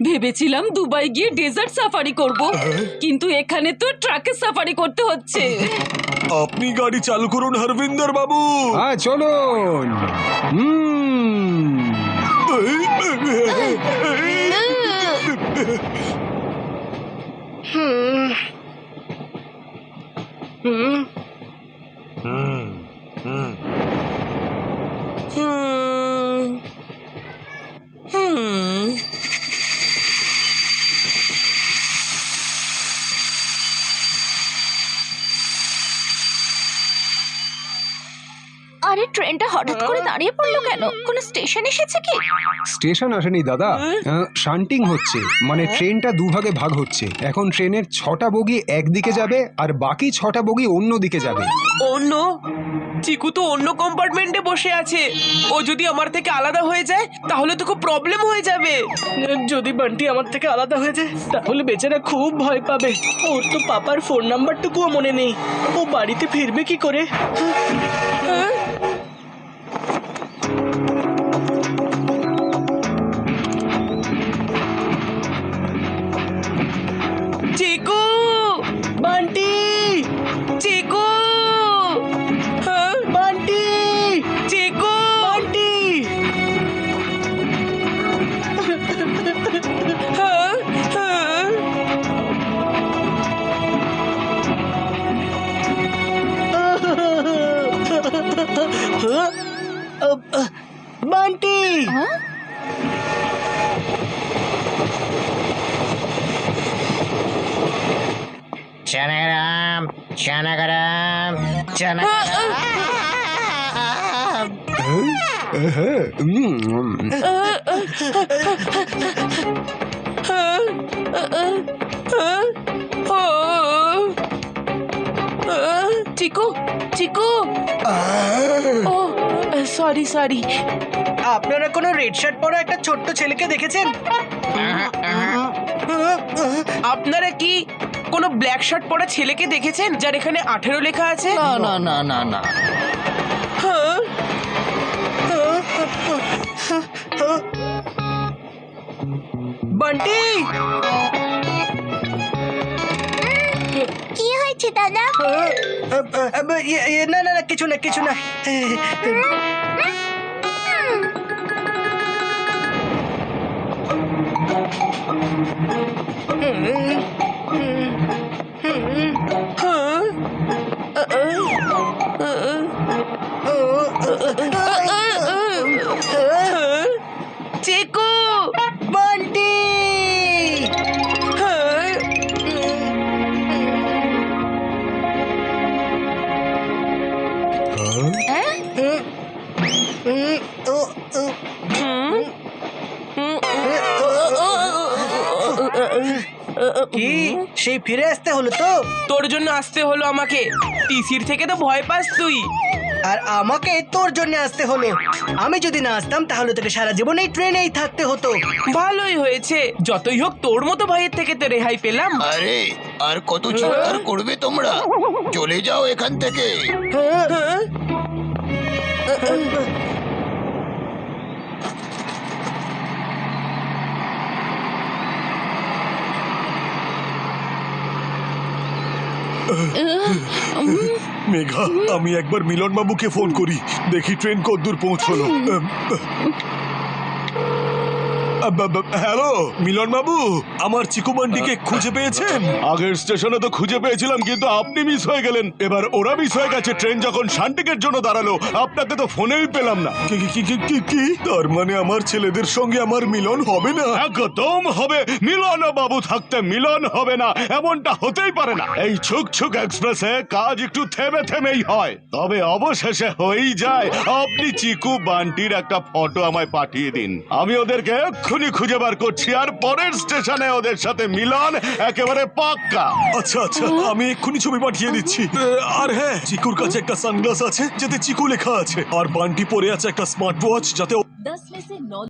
ভেবেছিলাম দুবাই গিয়ে desert safari করব, কিন্তু এখানে তো ট্রাকে সাফারি করতে হচ্ছে। আপনি গাড়ি চালু করুন হরবিন্দর বাবু। হ্যাঁ চলুন। আরে ট্রেনটা হঠাৎ করে দাঁড়িয়ে পড়লো কেন? কোন স্টেশন এসেছে কি? স্টেশন আসেনি দাদা, শান্টিং হচ্ছে, মানে ট্রেনটা দুভাগে ভাগ হচ্ছে। এখন ট্রেনের 6টা বগি একদিকে যাবে আর বাকি 6টা বগি অন্য দিকে যাবে। অন্য? চিকু তো অন্য কম্পার্টমেন্টে বসে আছে, ও যদি আমার থেকে আলাদা হয়ে যায় তাহলে তো খুব প্রবলেম হয়ে যাবে। যদি বান্টি আমার থেকে আলাদা হয়ে যায় তাহলে বেচারা খুব ভয় পাবে। ওর তো পাপার ফোন নাম্বারটুকুও মনে নেই, ও বাড়িতে ফিরবে কি করে? চিকু! বান্টি! চিকু! হ্যাঁ? বান্টি! চিকু! বান্টি! হ্যাঁ? হ্যাঁ? বান্টি! Chanagram, Chanagram, Chanagram. চিকু! চিকু! ও সরি সরি। আপনারা কোনো রেড শার্ট পরা একটা ছোট্ট ছেলেকে দেখেছেন? আপনারা কি কোনো ব্ল্যাক শার্ট পরা ছেলেকে দেখেছেন যার এখানে 18 লেখা আছে? না না না না না। হ্যাঁ? বান্টি! কি হয়েছে দাদা? না না না, কিছু না কিছু না। চিকু! বান্টি! কি সেই ফিরে আসতে হলো তো? তোর জন্য আসতে হলো আমাকে, টিসির থেকে তো ভয় পাস তুই। আর আমাকে তোর জন্য আসতে হলো। আমি যদি না আসতাম তাহলে তোকে সারা জীবন এই ট্রেনেই থাকতে হতো। ভালোই হয়েছে, যতই হোক তোর মতো ভাইয়ের থেকে তো রেহাই পেলাম। আরে আর কত চিৎকার করবে তোমরা? চলে যাও এখান থেকে। হ্যাঁ? মেঘা, আমি একবার মিলন বাবুকে ফোন করি, দেখি ট্রেন কতদূর পৌঁছলো। হ্যালো মিলন বাবু, আমার চিকু বান্টিকে খুঁজে পেয়েছেন? আগের স্টেশনে তো খুঁজে পেয়েছিলাম, কিন্তু আপনি মিস হয়ে গেলেন। এবার ওরা মিস হয়ে গেছে। ট্রেন যখন শান্তিকের জন্য দাঁড়ালো আপনাকে তো ফোনেই পেলাম না। কি তার মানে আমার ছেলেদের সঙ্গে আমার মিলন হবে না? একদম হবে। মিলন বাবু থাকতে মিলন হবে না এমনটা হতেই পারে না। এই ছুক ছুক এক্সপ্রেসে কাজ একটু থেমে থেমেই হয়, তবে অবশেষে হয়েই যায়। আপনি চিকু বান্টির একটা ফটো আমায় পাঠিয়ে দিন, আমি ওদেরকে এক্ষুনি খুঁজে বার করছি, আর পরের স্টেশনে ওদের সাথে মিলন একেবারে পাক্কা। আচ্ছা আচ্ছা, আমি এক্ষুনি ছবি পাঠিয়ে দিচ্ছি। আর হ্যাঁ, চিকুর কাছে একটা সানগ্লাস আছে যাতে চিকু লেখা আছে, আর বান্টি পরে আছে একটা স্মার্ট ওয়াচ যাতে 10 में से 9